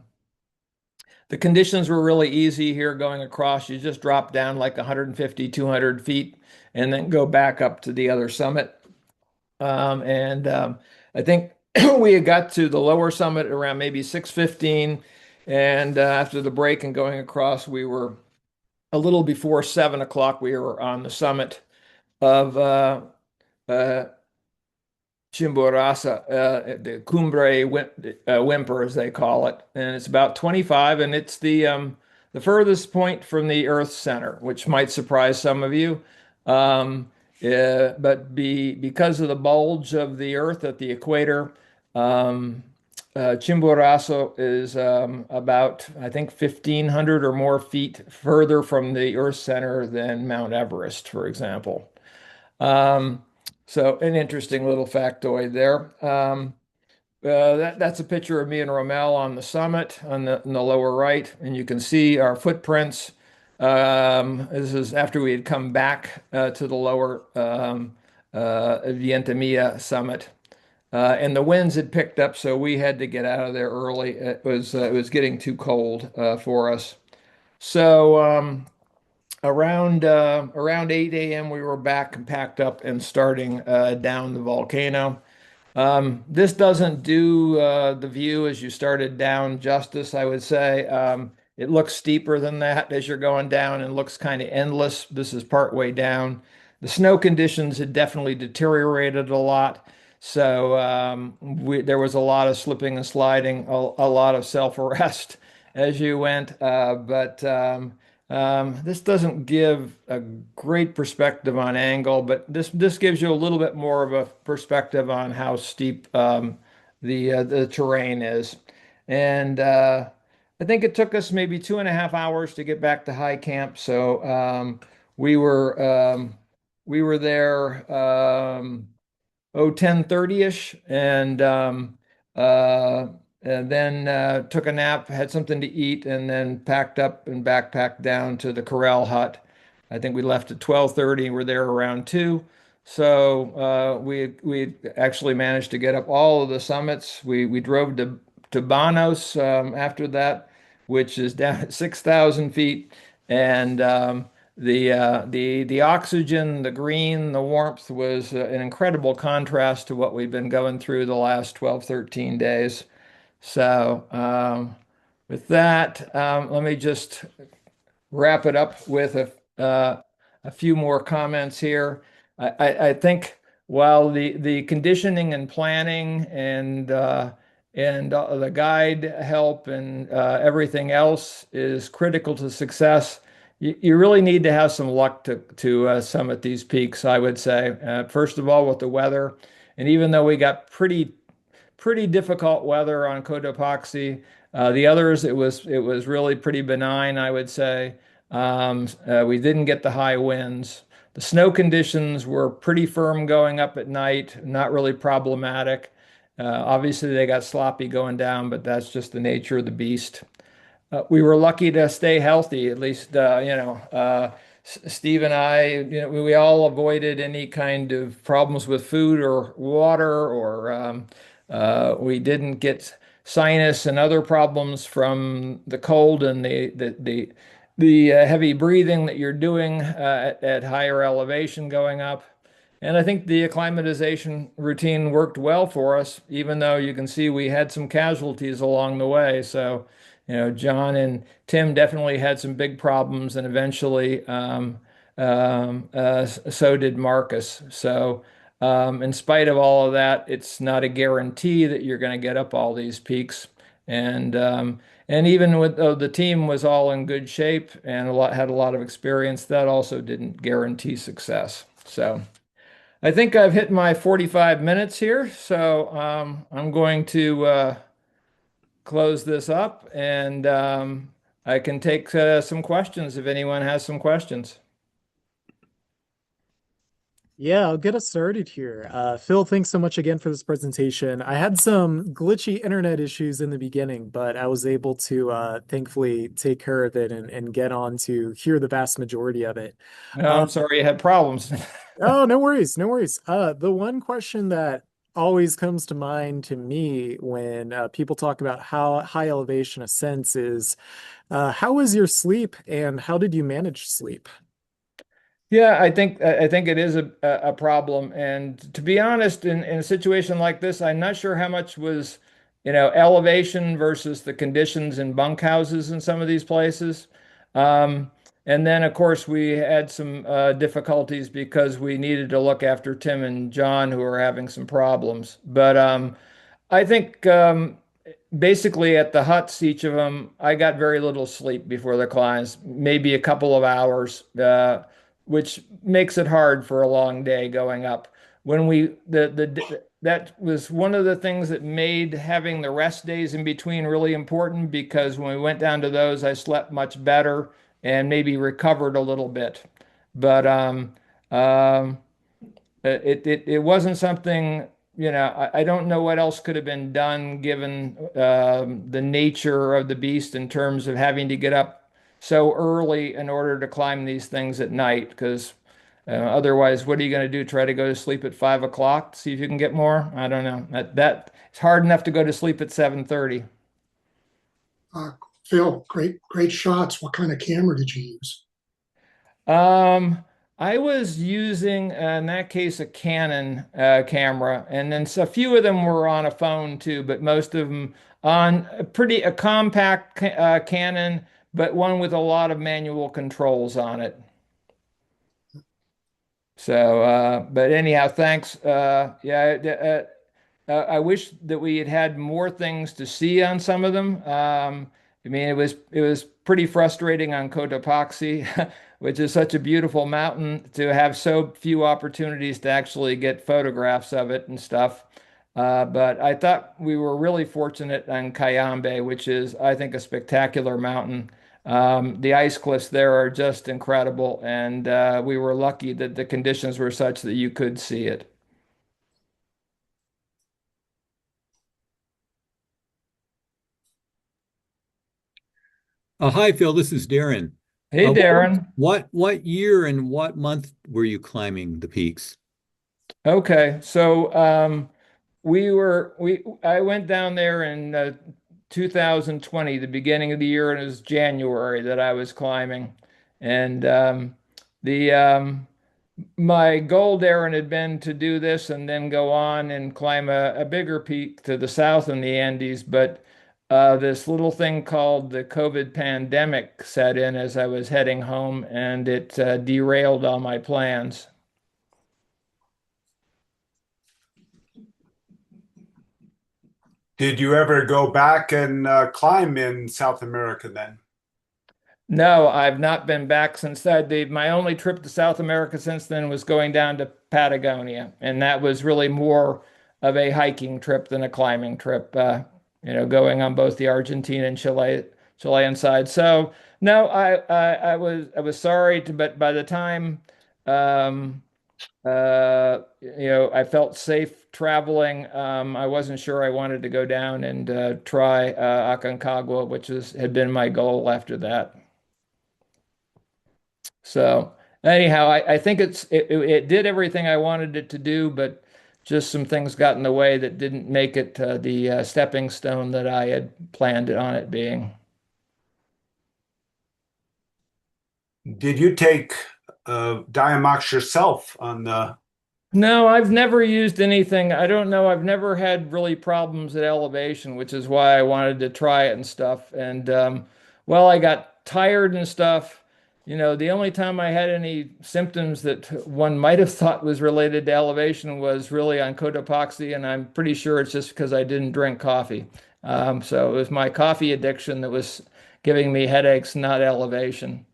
conditions were really easy here going across. You just drop down like 150, 200 feet and then go back up to the other summit. And I think we had got to the lower summit around maybe 6:15. And after the break and going across, we were a little before 7 o'clock. We were on the summit of uh, Chimborazo, the Cumbre Whimper, as they call it, and it's about 25, and it's the furthest point from the Earth's center, which might surprise some of you. Because of the bulge of the Earth at the equator, um, Chimborazo is about, I think, 1,500 or more feet further from the Earth's center than Mount Everest, for example. Um, so an interesting little factoid there. That's a picture of me and Romel on the summit in the lower right, and you can see our footprints. This is after we had come back to the lower Vientimilla summit, and the winds had picked up, so we had to get out of there early. It was getting too cold for us. So around 8 a.m. we were back and packed up and starting down the volcano. This doesn't do the view as you started down justice, I would say. It looks steeper than that as you're going down and looks kind of endless. This is part way down. The snow conditions had definitely deteriorated a lot. So there was a lot of slipping and sliding, a lot of self-arrest as you went. But this doesn't give a great perspective on angle, but this gives you a little bit more of a perspective on how steep the terrain is. And I think it took us maybe 2.5 hours to get back to high camp. So we were we were there 10:30ish, uh and then took a nap, had something to eat, and then packed up and backpacked down to the corral hut. I think we left at 12:30 and we're there around 2. So we actually managed to get up all of the summits. We drove to Banos after that, which is down at 6,000 feet. And the oxygen, the green, the warmth was an incredible contrast to what we've been going through the last 12, 13 days. So with that, let me just wrap it up with a few more comments here. I think while the conditioning and planning and the guide help and everything else is critical to success, you really need to have some luck to summit these peaks, I would say. First of all, with the weather, and even though we got pretty difficult weather on Cotopaxi. The others, it was really pretty benign, I would say. We didn't get the high winds. The snow conditions were pretty firm going up at night, not really problematic. Obviously, they got sloppy going down, but that's just the nature of the beast. We were lucky to stay healthy, at least, Steve and I, we all avoided any kind of problems with food or water, or we didn't get sinus and other problems from the cold and the heavy breathing that you're doing at higher elevation going up. And I think the acclimatization routine worked well for us, even though you can see we had some casualties along the way. So, John and Tim definitely had some big problems, and eventually so did Marcus. So, in spite of all of that, it's not a guarantee that you're going to get up all these peaks. And even with though the team was all in good shape and had a lot of experience, that also didn't guarantee success. So. I think I've hit my 45 minutes here, so I'm going to close this up, and I can take some questions if anyone has some questions. Yeah, I'll get us started here. Phil, thanks so much again for this presentation. I had some glitchy internet issues in the beginning, but I was able to thankfully take care of it and get on to hear the vast majority of it. No, Um, I'm sorry you had problems. oh, no worries, no worries. The one question that always comes to mind to me when people talk about how high elevation ascents is, how was your sleep and how did you manage sleep? Yeah, I think it is a problem. And to be honest, in a situation like this, I'm not sure how much was, elevation versus the conditions in bunkhouses in some of these places. Um, and then, of course, we had some difficulties because we needed to look after Tim and John, who are having some problems. But I think basically at the huts, each of them, I got very little sleep before the climbs, maybe a couple of hours, which makes it hard for a long day going up. When we the that was one of the things that made having the rest days in between really important, because when we went down to those, I slept much better and maybe recovered a little bit. But um, it wasn't something, I don't know what else could have been done given the nature of the beast in terms of having to get up so early in order to climb these things at night. Because otherwise, what are you going to do? Try to go to sleep at 5 o'clock, see if you can get more? I don't know. That it's hard enough to go to sleep at 7:30. Uh, Phil, great shots. What kind of camera did you use? Um, I was using, in that case, a Canon camera, and then a few of them were on a phone too, but most of them on a compact Canon, but one with a lot of manual controls on it. So, but anyhow, thanks. Yeah, I wish that we had had more things to see on some of them. I mean, it was pretty frustrating on Cotopaxi, which is such a beautiful mountain, to have so few opportunities to actually get photographs of it and stuff. But I thought we were really fortunate on Cayambe, which is, I think, a spectacular mountain. The ice cliffs there are just incredible, and we were lucky that the conditions were such that you could see it. Hi, Phil. This is Darren. Hey, Darren. What year and what month were you climbing the peaks? Okay, so we I went down there in 2020, the beginning of the year, and it was January that I was climbing, and the my goal, Darren, had been to do this and then go on and climb a bigger peak to the south in the Andes, but this little thing called the COVID pandemic set in as I was heading home, and it derailed all my plans. Did you ever go back and climb in South America then? No, I've not been back since that. My only trip to South America since then was going down to Patagonia, and that was really more of a hiking trip than a climbing trip. Going on both the Argentina and Chilean side. So no, I was sorry to, but by the time um, I felt safe traveling, I wasn't sure I wanted to go down and try Aconcagua, which had been my goal after that. So anyhow, I think it did everything I wanted it to do, but just some things got in the way that didn't make it the stepping stone that I had planned it on it being. Did you take Diamox yourself on the? No, I've never used anything. I don't know. I've never had really problems at elevation, which is why I wanted to try it and stuff. And well, I got tired and stuff. The only time I had any symptoms that one might have thought was related to elevation was really on Cotopaxi, and I'm pretty sure it's just because I didn't drink coffee. So it was my coffee addiction that was giving me headaches, not elevation.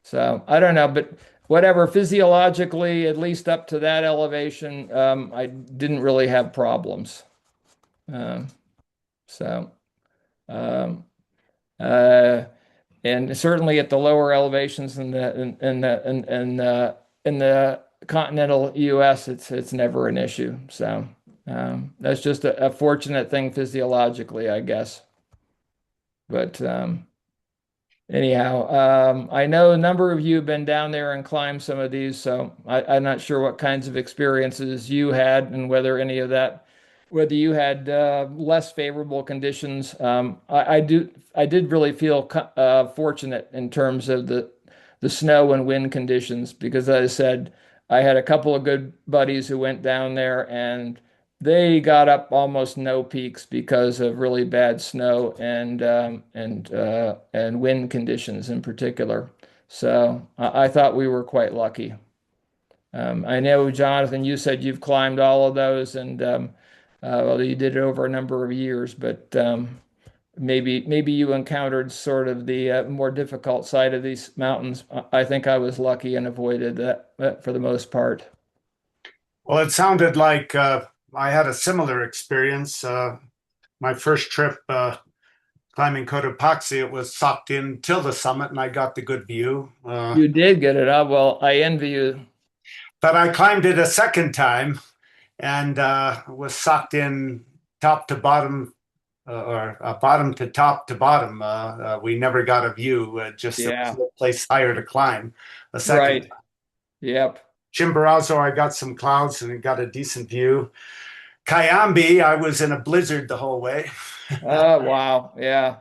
So I don't know, but whatever, physiologically, at least up to that elevation, I didn't really have problems. Um, so, um, uh, and certainly at the lower elevations in the continental U.S., it's never an issue. So that's just a fortunate thing physiologically, I guess. But anyhow, I know a number of you have been down there and climbed some of these, so I'm not sure what kinds of experiences you had and whether you had less favorable conditions. I did really feel fortunate in terms of the snow and wind conditions because, as I said, I had a couple of good buddies who went down there and they got up almost no peaks because of really bad snow and wind conditions in particular. So I thought we were quite lucky. I know, Jonathan, you said you've climbed all of those, and well, you did it over a number of years, but maybe you encountered sort of the more difficult side of these mountains. I think I was lucky and avoided that for the most part. Well, it sounded like I had a similar experience. My first trip climbing Cotopaxi, it was socked in till the summit, and I got the good view. You did get it up. Well, I envy you. But I climbed it a second time and was socked in top to bottom, or bottom to top to bottom. We never got a view, just a Yeah, place higher to climb a second right. time. Yep. Chimborazo, I got some clouds and got a decent view. Cayambe, I was in a blizzard the whole way. Oh, wow. Yeah.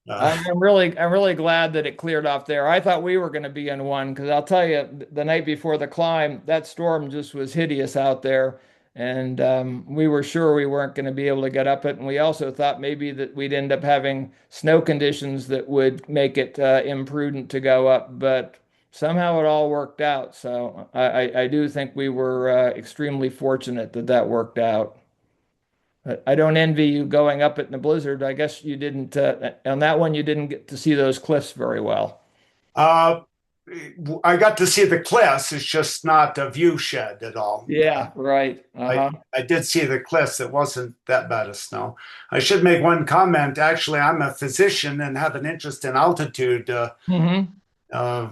Uh, I'm really glad that it cleared off there. I thought we were going to be in one because I'll tell you, the night before the climb, that storm just was hideous out there, and we were sure we weren't going to be able to get up it. And we also thought maybe that we'd end up having snow conditions that would make it imprudent to go up. But somehow it all worked out. So I do think we were extremely fortunate that that worked out. I don't envy you going up it in the blizzard. I guess you didn't, on that one, you didn't get to see those cliffs very well. Uh, I got to see the cliffs. It's just not a view shed at all. Yeah, right. I, Uh-huh. I did see the cliffs. It wasn't that bad of snow. I should make one comment. Actually, I'm a physician and have an interest in altitude. Hmm. Uh,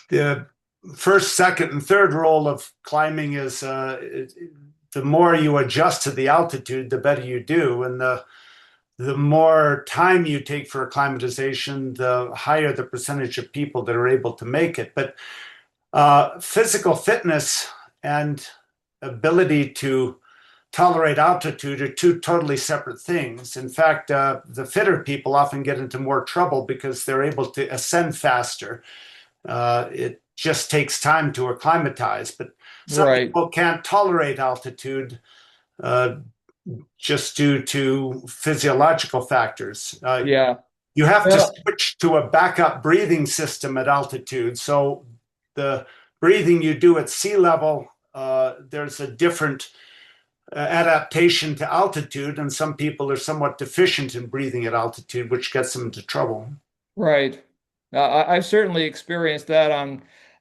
the first, second, and third rule of climbing is the more you adjust to the altitude, the better you do. And the more time you take for acclimatization, the higher the percentage of people that are able to make it. But physical fitness and ability to tolerate altitude are two totally separate things. In fact, the fitter people often get into more trouble because they're able to ascend faster. It just takes time to acclimatize, but some Right. people can't tolerate altitude uh, just due to physiological factors. Yeah. You have to Well, switch to a backup breathing system at altitude. So the breathing you do at sea level, there's a different adaptation to altitude, and some people are somewhat deficient in breathing at altitude, which gets them into trouble. right. I've certainly experienced that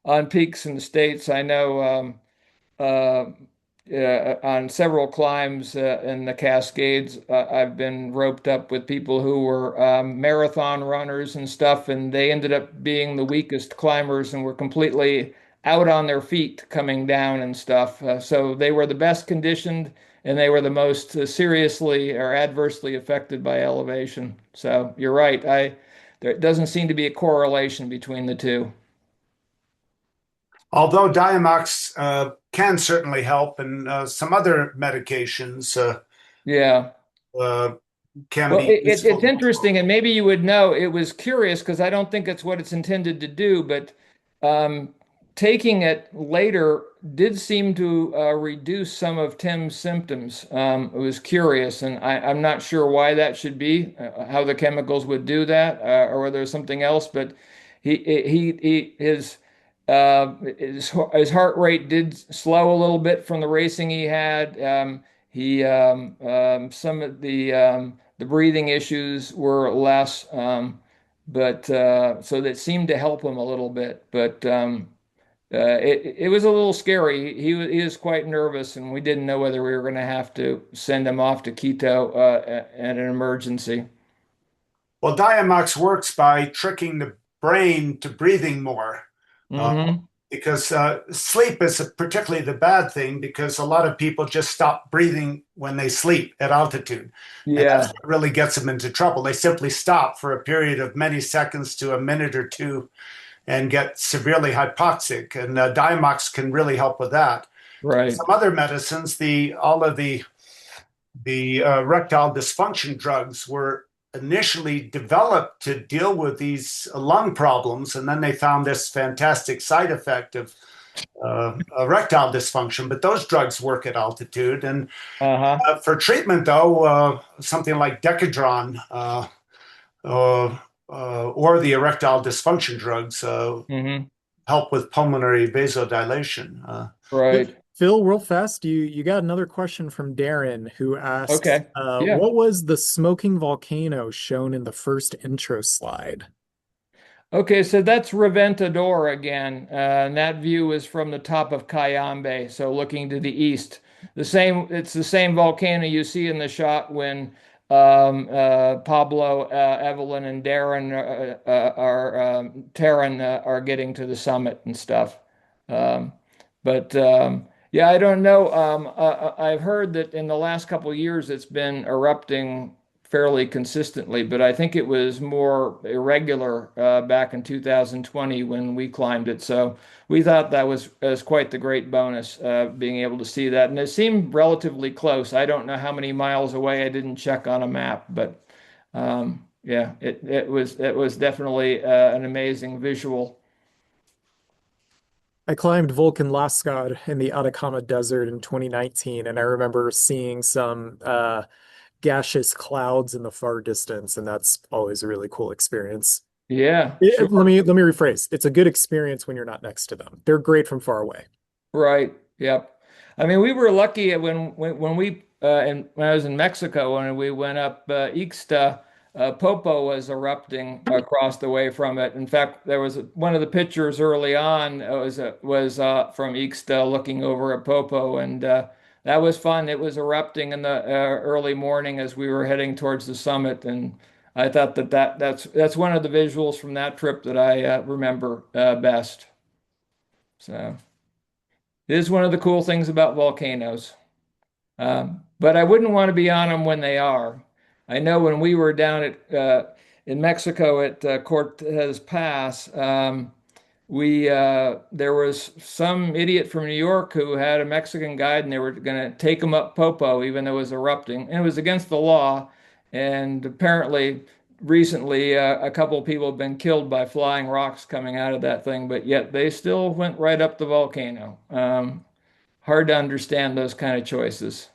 on peaks in the States. I know uh, on several climbs in the Cascades, I've been roped up with people who were marathon runners and stuff, and they ended up being the weakest climbers and were completely out on their feet coming down and stuff. So they were the best conditioned and they were the most seriously or adversely affected by elevation. So you're right. There doesn't seem to be a correlation between the two. Although Diamox can certainly help, and some other medications Yeah. uh, can Well, be it's useful. interesting, and maybe you would know. It was curious because I don't think it's what it's intended to do, but um, taking it later did seem to reduce some of Tim's symptoms. It was curious, and I'm not sure why that should be, how the chemicals would do that, or whether there's something else. But he his heart rate did slow a little bit from the racing he had. He some of the breathing issues were less, but so that seemed to help him a little bit. But it was a little scary. He was quite nervous, and we didn't know whether we were going to have to send him off to Quito at an emergency. Well, Diamox works by tricking the brain to breathing more. Uh, Hmm. because sleep is particularly the bad thing because a lot of people just stop breathing when they sleep at altitude. And that's Yeah, what really gets them into trouble. They simply stop for a period of many seconds to a minute or two and get severely hypoxic. And Diamox can really help with that. right. Some other medicines, all of the erectile dysfunction drugs were initially developed to deal with these lung problems, and then they found this fantastic side effect of erectile dysfunction. But those drugs work at altitude, and Uh-huh. for treatment, though, something like Decadron uh, or the erectile dysfunction drugs Hmm. help with pulmonary vasodilation. Right. Phil, real fast, you got another question from Darren who asks, Okay. Yeah. what was the smoking volcano shown in the first intro slide? Okay, so that's Reventador again, and that view is from the top of Cayambe, so looking to the east. It's the same volcano you see in the shot when Pablo, Evelyn, and Darren Taryn are getting to the summit and stuff. Um, but yeah, I don't know. I've heard that in the last couple of years it's been erupting fairly consistently, but I think it was more irregular back in 2020 when we climbed it. So we thought that was quite the great bonus, being able to see that. And it seemed relatively close. I don't know how many miles away. I didn't check on a map, but yeah, it was definitely an amazing visual. I climbed Volcan Lascaux in the Atacama Desert in 2019, and I remember seeing some gaseous clouds in the far distance, and that's always a really cool experience. Yeah, sure. Let me rephrase. It's a good experience when you're not next to them. They're great from far away. Right. Yep. I mean, we were lucky when we and when I was in Mexico when we went up Ixta, Popo was erupting across the way from it. In fact, there was one of the pictures early on was from Ixta looking over at Popo, and that was fun. It was erupting in the early morning as we were heading towards the summit, and I thought that's one of the visuals from that trip that I remember best. So. It is one of the cool things about volcanoes. But I wouldn't want to be on them when they are. I know when we were down at in Mexico at Cortez Pass, we there was some idiot from New York who had a Mexican guide, and they were going to take him up Popo, even though it was erupting, and it was against the law. And apparently, recently, a couple of people have been killed by flying rocks coming out of that thing, but yet they still went right up the volcano. Hard to understand those kind of choices.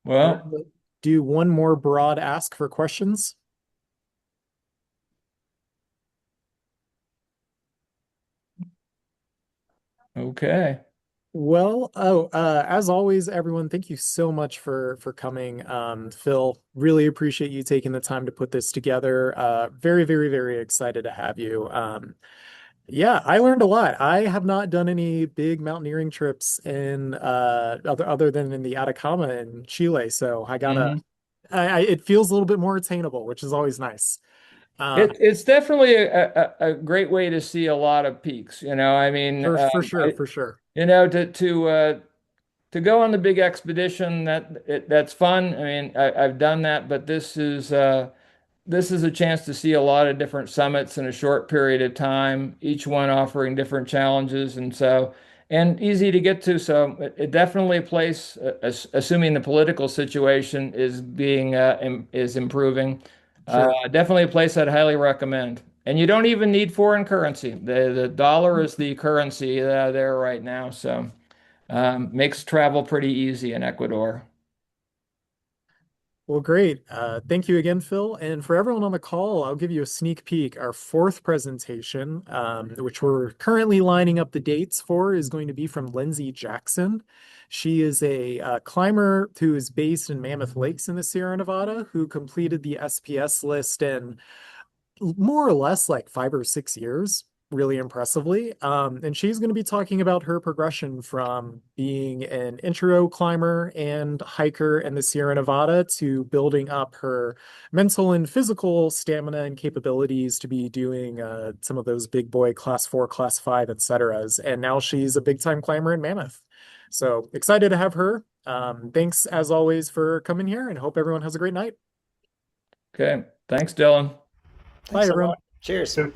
All right, Well, do one more broad ask for questions. okay. Well, as always, everyone, thank you so much for coming. Phil, really appreciate you taking the time to put this together. Very, very, very excited to have you. Yeah, I learned a lot. I have not done any big mountaineering trips in other than in the Atacama in Chile, so Hmm. it feels a little bit more attainable, which is always nice. It's definitely a great way to see a lot of peaks. I mean, For sure, for sure. to go on the big expedition that's fun. I mean, I've done that, but this is a chance to see a lot of different summits in a short period of time, each one offering different challenges, and easy to get to. So it definitely a place, assuming the political situation is improving, Sure. definitely a place I'd highly recommend. And you don't even need foreign currency. The dollar is the currency there right now, so makes travel pretty easy in Ecuador. Well, great. Thank you again, Phil. And for everyone on the call, I'll give you a sneak peek. Our fourth presentation, which we're currently lining up the dates for, is going to be from Lindsay Jackson. She is a climber who is based in Mammoth Lakes in the Sierra Nevada, who completed the SPS list in more or less like 5 or 6 years, really impressively. And she's going to be talking about her progression from being an intro climber and hiker in the Sierra Nevada to building up her mental and physical stamina and capabilities to be doing some of those big boy class 4, class 5, etc. And now she's a big time climber in Mammoth. So excited to have her. Thanks as always for coming here and hope everyone has a great night. Okay, thanks, Dylan. Bye, Thanks a everyone. lot. Cheers. So